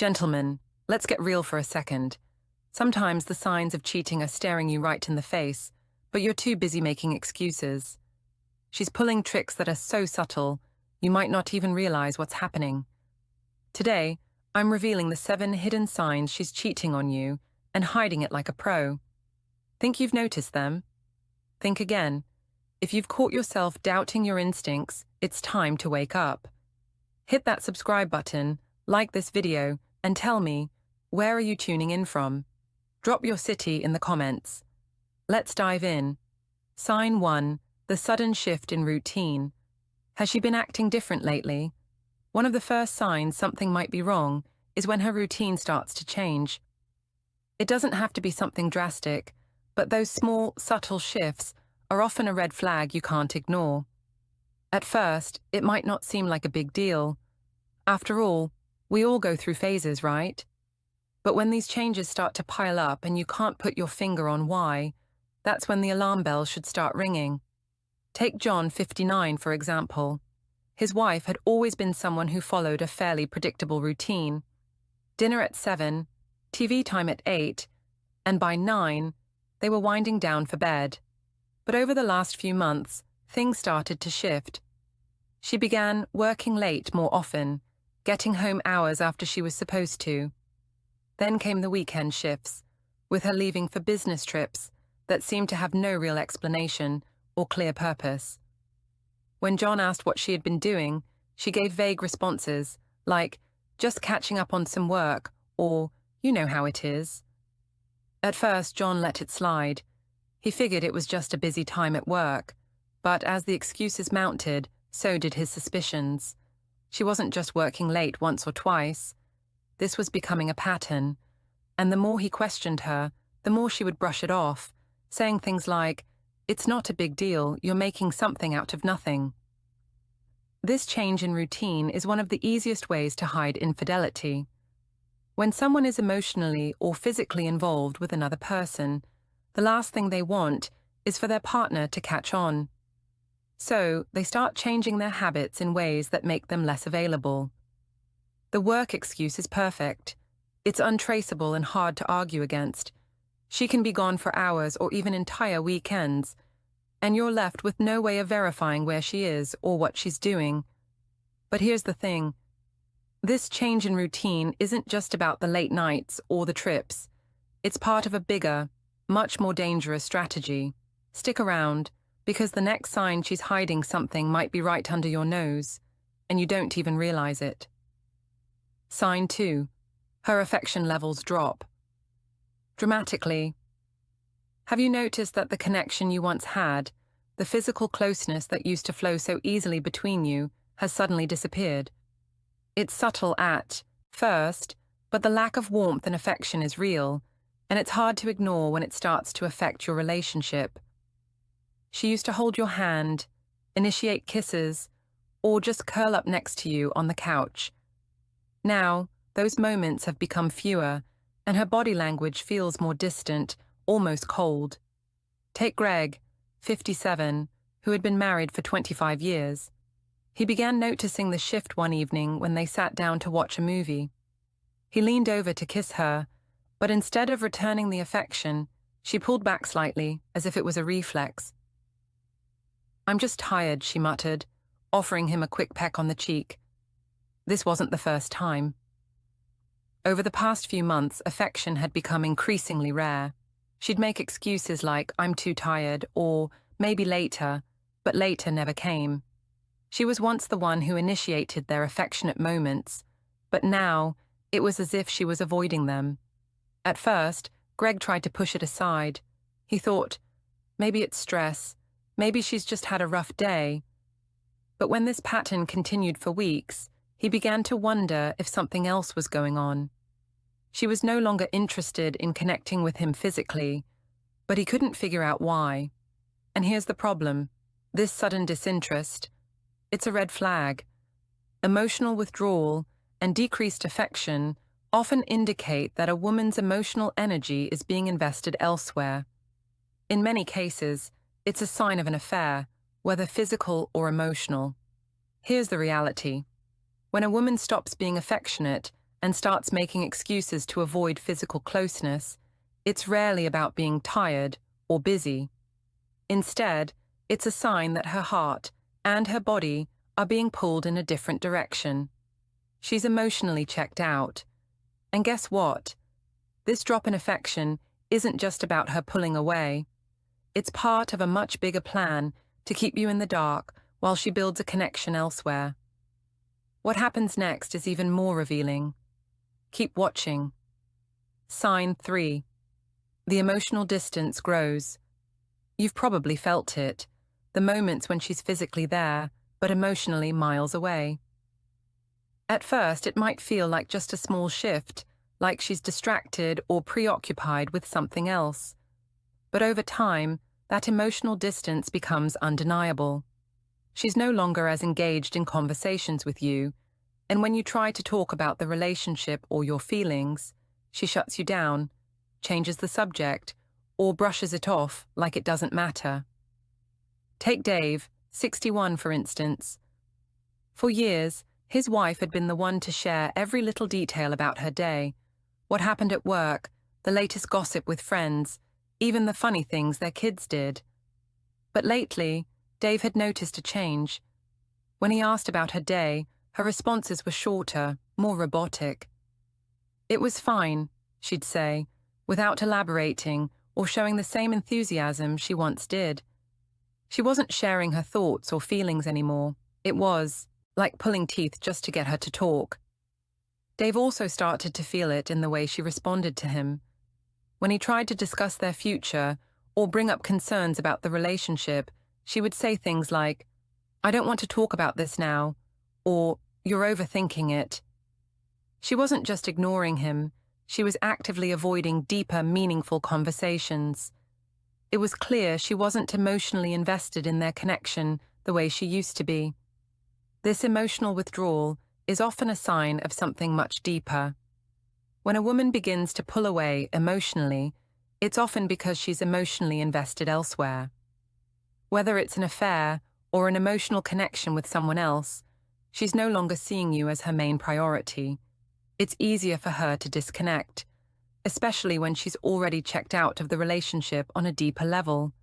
Gentlemen, let's get real for a second. Sometimes the signs of cheating are staring you right in the face, but you're too busy making excuses. She's pulling tricks that are so subtle, you might not even realize what's happening. Today, I'm revealing the 7 hidden signs she's cheating on you and hiding it like a pro. Think you've noticed them? Think again. If you've caught yourself doubting your instincts, it's time to wake up. Hit that subscribe button, like this video, and tell me, where are you tuning in from? Drop your city in the comments. Let's dive in. Sign 1, the sudden shift in routine. Has she been acting different lately? One of the first signs something might be wrong is when her routine starts to change. It doesn't have to be something drastic, but those small, subtle shifts are often a red flag you can't ignore. At first, it might not seem like a big deal. After all, we all go through phases, right? But when these changes start to pile up and you can't put your finger on why, that's when the alarm bells should start ringing. Take John, 59, for example. His wife had always been someone who followed a fairly predictable routine. Dinner at 7, TV time at 8, and by 9, they were winding down for bed. But over the last few months, things started to shift. She began working late more often, getting home hours after she was supposed to. Then came the weekend shifts, with her leaving for business trips that seemed to have no real explanation or clear purpose. When John asked what she had been doing, she gave vague responses, like, just catching up on some work, or, you know how it is. At first, John let it slide. He figured it was just a busy time at work, but as the excuses mounted, so did his suspicions. She wasn't just working late once or twice. This was becoming a pattern, and the more he questioned her, the more she would brush it off, saying things like, "It's not a big deal, you're making something out of nothing." This change in routine is one of the easiest ways to hide infidelity. When someone is emotionally or physically involved with another person, the last thing they want is for their partner to catch on. So, they start changing their habits in ways that make them less available. The work excuse is perfect. It's untraceable and hard to argue against. She can be gone for hours or even entire weekends, and you're left with no way of verifying where she is or what she's doing. But here's the thing. This change in routine isn't just about the late nights or the trips. It's part of a bigger, much more dangerous strategy. Stick around, because the next sign she's hiding something might be right under your nose, and you don't even realize it. Sign 2. Her affection levels drop. Dramatically. Have you noticed that the connection you once had, the physical closeness that used to flow so easily between you, has suddenly disappeared? It's subtle at first, but the lack of warmth and affection is real, and it's hard to ignore when it starts to affect your relationship. She used to hold your hand, initiate kisses, or just curl up next to you on the couch. Now, those moments have become fewer, and her body language feels more distant, almost cold. Take Greg, 57, who had been married for 25 years. He began noticing the shift one evening when they sat down to watch a movie. He leaned over to kiss her, but instead of returning the affection, she pulled back slightly, as if it was a reflex. "I'm just tired," she muttered, offering him a quick peck on the cheek. This wasn't the first time. Over the past few months, affection had become increasingly rare. She'd make excuses like, "I'm too tired," or "maybe later," but later never came. She was once the one who initiated their affectionate moments, but now it was as if she was avoiding them. At first, Greg tried to push it aside. He thought, maybe it's stress, maybe she's just had a rough day. But when this pattern continued for weeks, he began to wonder if something else was going on. She was no longer interested in connecting with him physically, but he couldn't figure out why. And here's the problem. This sudden disinterest, it's a red flag. Emotional withdrawal and decreased affection often indicate that a woman's emotional energy is being invested elsewhere. In many cases, it's a sign of an affair, whether physical or emotional. Here's the reality. When a woman stops being affectionate and starts making excuses to avoid physical closeness, it's rarely about being tired or busy. Instead, it's a sign that her heart and her body are being pulled in a different direction. She's emotionally checked out. And guess what? This drop in affection isn't just about her pulling away. It's part of a much bigger plan to keep you in the dark while she builds a connection elsewhere. What happens next is even more revealing. Keep watching. Sign 3. The emotional distance grows. You've probably felt it, the moments when she's physically there, but emotionally miles away. At first, it might feel like just a small shift, like she's distracted or preoccupied with something else. But over time, that emotional distance becomes undeniable. She's no longer as engaged in conversations with you, and when you try to talk about the relationship or your feelings, she shuts you down, changes the subject, or brushes it off like it doesn't matter. Take Dave, 61 for instance. For years, his wife had been the one to share every little detail about her day, what happened at work, the latest gossip with friends, even the funny things their kids did. But lately, Dave had noticed a change. When he asked about her day, her responses were shorter, more robotic. It was fine, she'd say, without elaborating or showing the same enthusiasm she once did. She wasn't sharing her thoughts or feelings anymore. It was like pulling teeth just to get her to talk. Dave also started to feel it in the way she responded to him. When he tried to discuss their future or bring up concerns about the relationship, she would say things like, "I don't want to talk about this now," or "You're overthinking it." She wasn't just ignoring him, she was actively avoiding deeper, meaningful conversations. It was clear she wasn't emotionally invested in their connection the way she used to be. This emotional withdrawal is often a sign of something much deeper. When a woman begins to pull away emotionally, it's often because she's emotionally invested elsewhere. Whether it's an affair or an emotional connection with someone else, she's no longer seeing you as her main priority. It's easier for her to disconnect, especially when she's already checked out of the relationship on a deeper level.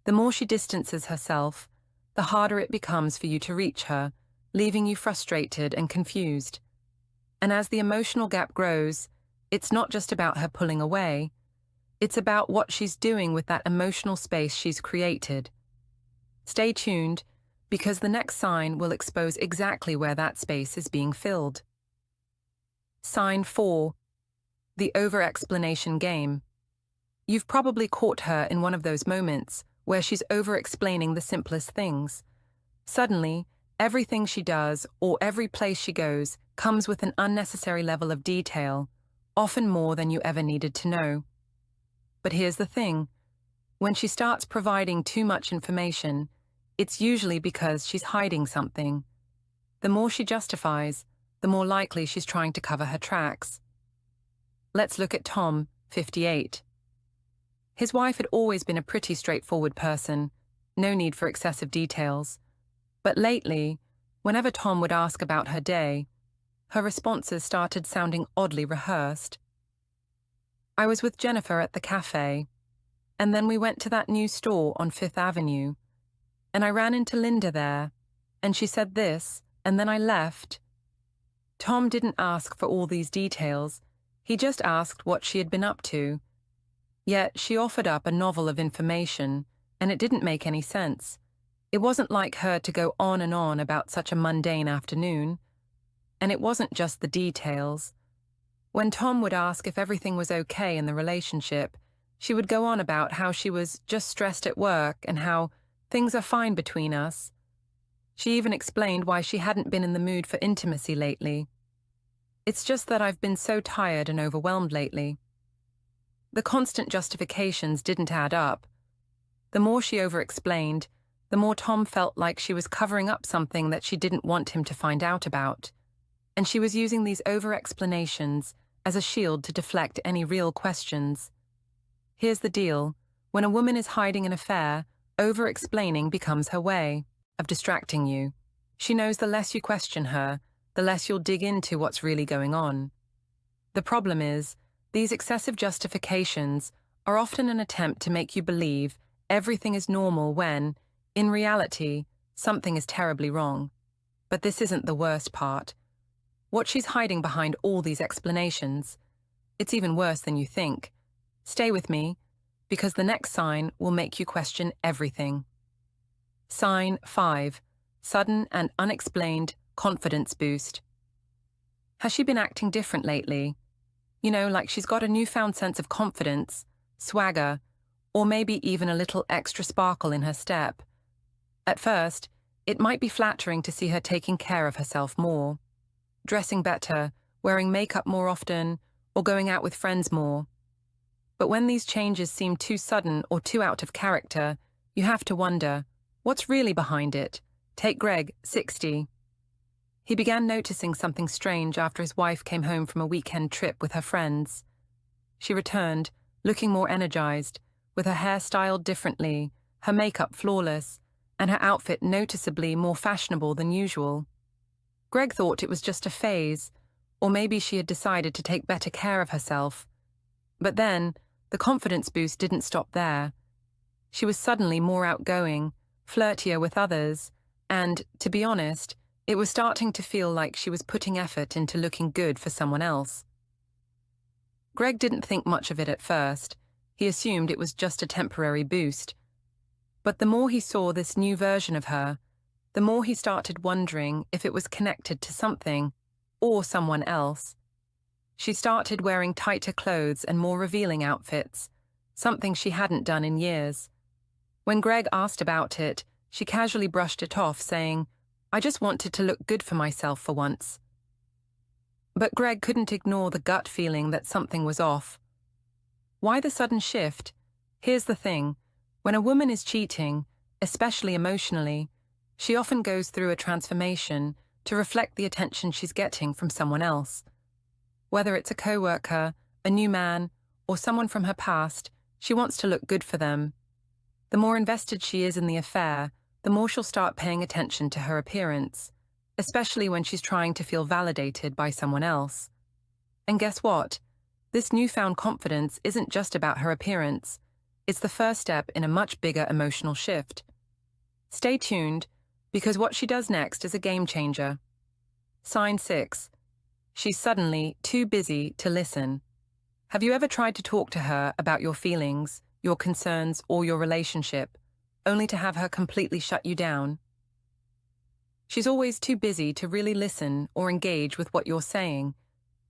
The more she distances herself, the harder it becomes for you to reach her, leaving you frustrated and confused. And as the emotional gap grows, it's not just about her pulling away, it's about what she's doing with that emotional space she's created. Stay tuned, because the next sign will expose exactly where that space is being filled. Sign 4. The over-explanation game. You've probably caught her in one of those moments where she's over-explaining the simplest things. Suddenly, everything she does or every place she goes comes with an unnecessary level of detail, often more than you ever needed to know. But here's the thing. When she starts providing too much information, it's usually because she's hiding something. The more she justifies, the more likely she's trying to cover her tracks. Let's look at Tom, 58. His wife had always been a pretty straightforward person, no need for excessive details. But lately, whenever Tom would ask about her day, her responses started sounding oddly rehearsed. "I was with Jennifer at the cafe, and then we went to that new store on Fifth Avenue, and I ran into Linda there, and she said this, and then I left." Tom didn't ask for all these details, he just asked what she had been up to. Yet she offered up a novel of information, and it didn't make any sense. It wasn't like her to go on and on about such a mundane afternoon. And it wasn't just the details. When Tom would ask if everything was okay in the relationship, she would go on about how she was just stressed at work and how things are fine between us. She even explained why she hadn't been in the mood for intimacy lately. "It's just that I've been so tired and overwhelmed lately." The constant justifications didn't add up. The more she over-explained, the more Tom felt like she was covering up something that she didn't want him to find out about. And she was using these over-explanations as a shield to deflect any real questions. Here's the deal. When a woman is hiding an affair, over-explaining becomes her way of distracting you. She knows the less you question her, the less you'll dig into what's really going on. The problem is, these excessive justifications are often an attempt to make you believe everything is normal when, in reality, something is terribly wrong. But this isn't the worst part. What she's hiding behind all these explanations, it's even worse than you think. Stay with me, because the next sign will make you question everything. Sign 5. Sudden and unexplained confidence boost. Has she been acting different lately? You know, like she's got a newfound sense of confidence, swagger, or maybe even a little extra sparkle in her step. At first, it might be flattering to see her taking care of herself more, dressing better, wearing makeup more often, or going out with friends more. But when these changes seem too sudden or too out of character, you have to wonder, what's really behind it? Take Greg, 60. He began noticing something strange after his wife came home from a weekend trip with her friends. She returned, looking more energized, with her hair styled differently, her makeup flawless, and her outfit noticeably more fashionable than usual. Greg thought it was just a phase, or maybe she had decided to take better care of herself. But then, the confidence boost didn't stop there. She was suddenly more outgoing, flirtier with others, and, to be honest, it was starting to feel like she was putting effort into looking good for someone else. Greg didn't think much of it at first. He assumed it was just a temporary boost. But the more he saw this new version of her, the more he started wondering if it was connected to something or someone else. She started wearing tighter clothes and more revealing outfits, something she hadn't done in years. When Greg asked about it, she casually brushed it off, saying, "I just wanted to look good for myself for once." But Greg couldn't ignore the gut feeling that something was off. Why the sudden shift? Here's the thing. When a woman is cheating, especially emotionally, she often goes through a transformation to reflect the attention she's getting from someone else. Whether it's a coworker, a new man, or someone from her past, she wants to look good for them. The more invested she is in the affair, the more she'll start paying attention to her appearance, especially when she's trying to feel validated by someone else. And guess what? This newfound confidence isn't just about her appearance. It's the first step in a much bigger emotional shift. Stay tuned, because what she does next is a game changer. Sign 6. She's suddenly too busy to listen. Have you ever tried to talk to her about your feelings, your concerns, or your relationship, only to have her completely shut you down? She's always too busy to really listen or engage with what you're saying.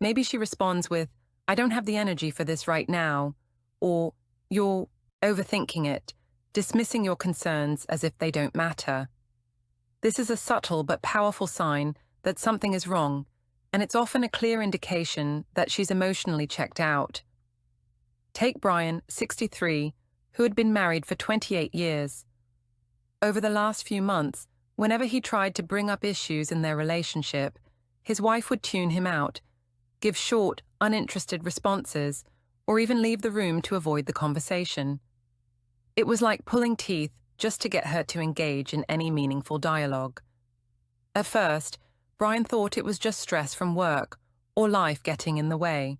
Maybe she responds with, "I don't have the energy for this right now," or "You're overthinking it," dismissing your concerns as if they don't matter. This is a subtle but powerful sign that something is wrong, and it's often a clear indication that she's emotionally checked out. Take Brian, 63, who had been married for 28 years. Over the last few months, whenever he tried to bring up issues in their relationship, his wife would tune him out, give short, uninterested responses, or even leave the room to avoid the conversation. It was like pulling teeth just to get her to engage in any meaningful dialogue. At first, Brian thought it was just stress from work or life getting in the way.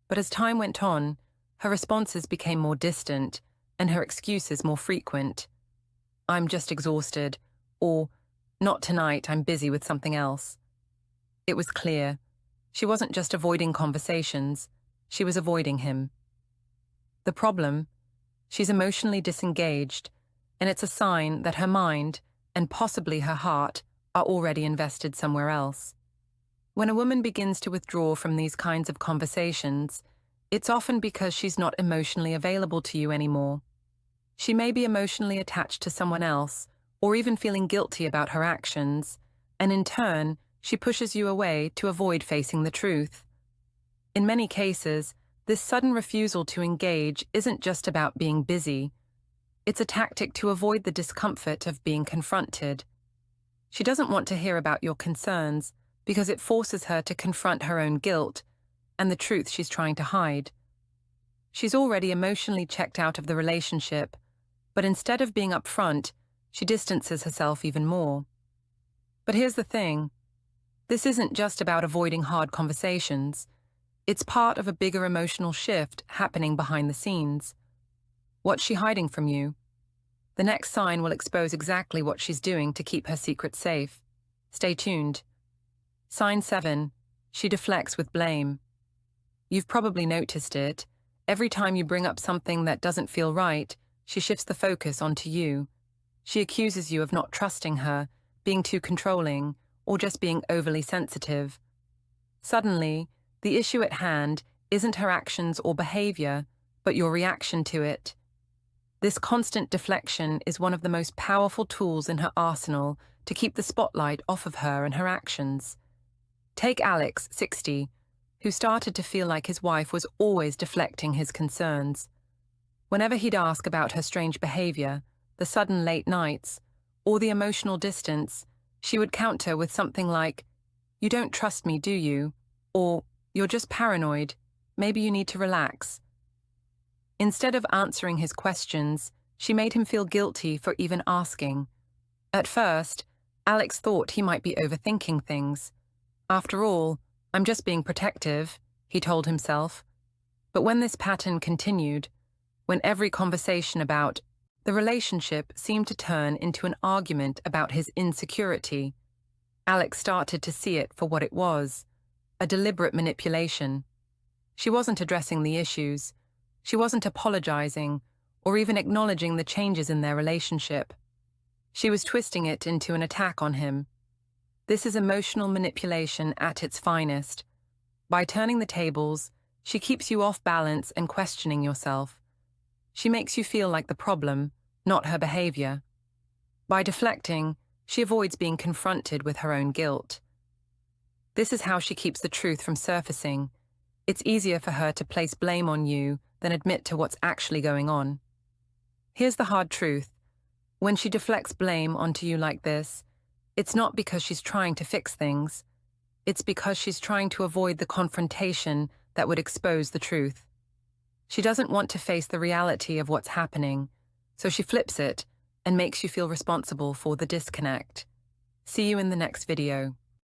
But as time went on, her responses became more distant and her excuses more frequent. "I'm just exhausted," or "Not tonight, I'm busy with something else." It was clear. She wasn't just avoiding conversations, she was avoiding him. The problem? She's emotionally disengaged, and it's a sign that her mind, and possibly her heart, are already invested somewhere else. When a woman begins to withdraw from these kinds of conversations, it's often because she's not emotionally available to you anymore. She may be emotionally attached to someone else, or even feeling guilty about her actions, and in turn, she pushes you away to avoid facing the truth. In many cases, this sudden refusal to engage isn't just about being busy. It's a tactic to avoid the discomfort of being confronted. She doesn't want to hear about your concerns because it forces her to confront her own guilt and the truth she's trying to hide. She's already emotionally checked out of the relationship, but instead of being upfront, she distances herself even more. But here's the thing. This isn't just about avoiding hard conversations. It's part of a bigger emotional shift happening behind the scenes. What's she hiding from you? The next sign will expose exactly what she's doing to keep her secret safe. Stay tuned. Sign 7. She deflects with blame. You've probably noticed it. Every time you bring up something that doesn't feel right, she shifts the focus onto you. She accuses you of not trusting her, being too controlling, or just being overly sensitive. Suddenly, the issue at hand isn't her actions or behavior, but your reaction to it. This constant deflection is one of the most powerful tools in her arsenal to keep the spotlight off of her and her actions. Take Alex, 60, who started to feel like his wife was always deflecting his concerns. Whenever he'd ask about her strange behavior, the sudden late nights, or the emotional distance, she would counter with something like, "You don't trust me, do you?" Or, "You're just paranoid. Maybe you need to relax." Instead of answering his questions, she made him feel guilty for even asking. At first, Alex thought he might be overthinking things. "After all, I'm just being protective," he told himself. But when this pattern continued, when every conversation about the relationship seemed to turn into an argument about his insecurity, Alex started to see it for what it was, a deliberate manipulation. She wasn't addressing the issues. She wasn't apologizing or even acknowledging the changes in their relationship. She was twisting it into an attack on him. This is emotional manipulation at its finest. By turning the tables, she keeps you off balance and questioning yourself. She makes you feel like the problem, not her behavior. By deflecting, she avoids being confronted with her own guilt. This is how she keeps the truth from surfacing. It's easier for her to place blame on you than admit to what's actually going on. Here's the hard truth. When she deflects blame onto you like this, it's not because she's trying to fix things. It's because she's trying to avoid the confrontation that would expose the truth. She doesn't want to face the reality of what's happening, so she flips it and makes you feel responsible for the disconnect. See you in the next video.